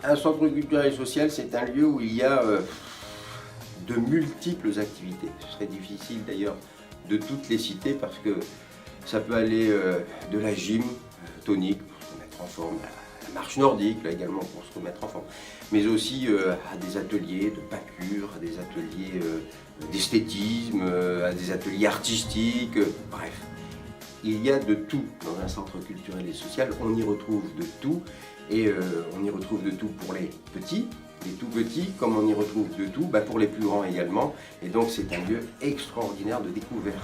Un centre culturel et social, c'est un lieu où il y a de multiples activités. Ce serait difficile d'ailleurs de toutes les citer parce que ça peut aller de la gym tonique pour se remettre en forme, la marche nordique là également pour se remettre en forme, mais aussi à des ateliers de pâture, à des ateliers d'esthétisme, à des ateliers artistiques, bref. Il y a de tout dans un centre culturel et social, on y retrouve de tout et on y retrouve de tout pour les petits, les tout petits, comme on y retrouve de tout pour les plus grands également, et donc c'est un lieu extraordinaire de découverte.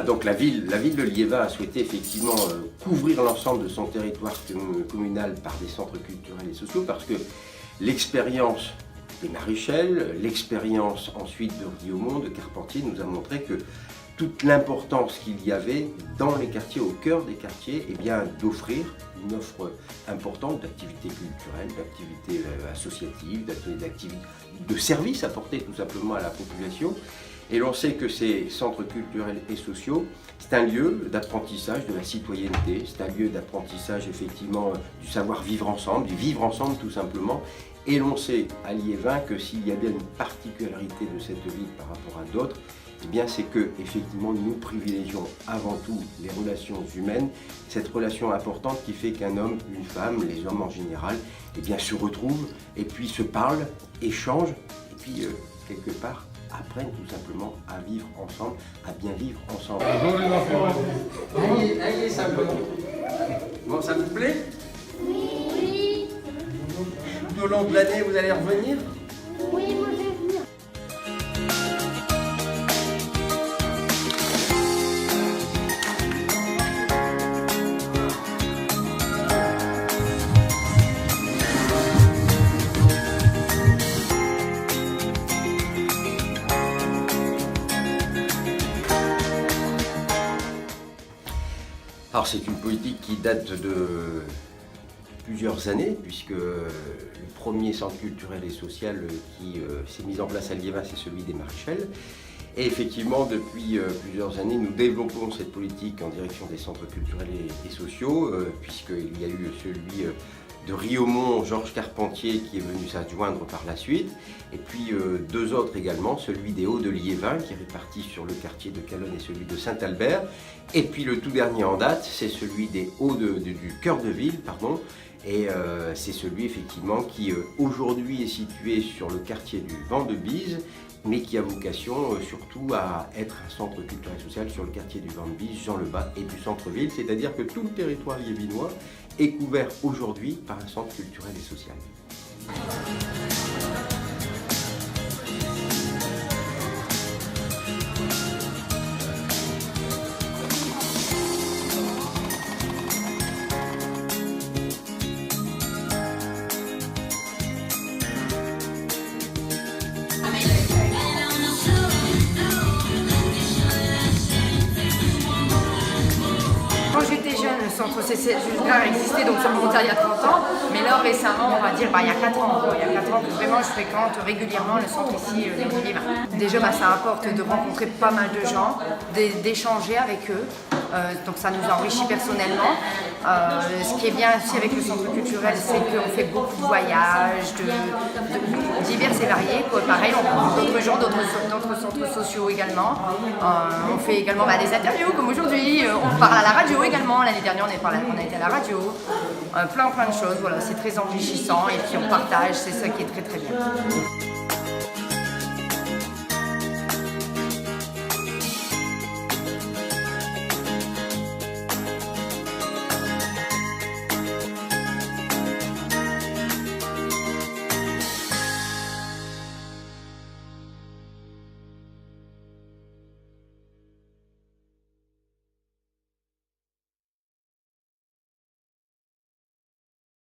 Donc la ville de Liévin a souhaité effectivement couvrir l'ensemble de son territoire communal par des centres culturels et sociaux parce que l'expérience des Marichel, l'expérience ensuite de Riaumont, de Carpentier nous a montré que toute l'importance qu'il y avait dans les quartiers, au cœur des quartiers, d'offrir une offre importante d'activités culturelles, d'activités associatives, d'activités de services apportés tout simplement à la population. Et l'on sait que ces centres culturels et sociaux, c'est un lieu d'apprentissage de la citoyenneté, c'est un lieu d'apprentissage effectivement du savoir vivre ensemble, du vivre ensemble tout simplement. Et l'on sait à Liévin que s'il y a bien une particularité de cette ville par rapport à d'autres, c'est que effectivement nous privilégions avant tout les relations humaines, cette relation importante qui fait qu'un homme, une femme, les hommes en général, se retrouvent et puis se parlent, échangent et puis quelque part apprennent tout simplement à vivre ensemble, à bien vivre ensemble. Bonjour les enfants. Allez, simplement. Bon, ça vous plaît? Oui. Tout au long de l'année, vous allez revenir? Oui, moi je vais venir. Alors c'est une politique qui date de plusieurs années, puisque le premier centre culturel et social qui s'est mis en place à Liévin, c'est celui des Marichel. Et effectivement, depuis plusieurs années, nous développons cette politique en direction des centres culturels et sociaux, puisqu'il y a eu celui de Riaumont, Georges Carpentier, qui est venu s'adjoindre par la suite, et puis deux autres également, celui des Hauts de Liévin, qui est réparti sur le quartier de Calonne et celui de Saint-Albert, et puis le tout dernier en date, c'est celui des Hauts du cœur de ville, pardon, et c'est celui effectivement qui aujourd'hui est situé sur le quartier du Vent de Bise, mais qui a vocation surtout à être un centre culturel et social sur le quartier du Vent de Bise, Jean Lebas et du centre-ville, c'est-à-dire que tout le territoire liévinois est couvert aujourd'hui par un centre culturel et social. Quand j'étais jeune, le centre CCS Julgar existait, donc ça remonte à il y a 30 ans, mais là récemment, on va dire il y a 4 ans, il y a 4 ans que vraiment je fréquente régulièrement le centre ici, les Liévin. Déjà ça apporte de rencontrer pas mal de gens, d'échanger avec eux, donc ça nous enrichit personnellement. Ce qui est bien aussi avec le centre culturel, c'est qu'on fait beaucoup de voyages, divers et variés. Pareil, on rencontre d'autres gens, d'autres centres sociaux également. On fait également des interviews comme aujourd'hui, on parle à la radio également. L'année dernière, on a été à la radio. Plein de choses, voilà, c'est très enrichissant et puis on partage, c'est ça qui est très très bien.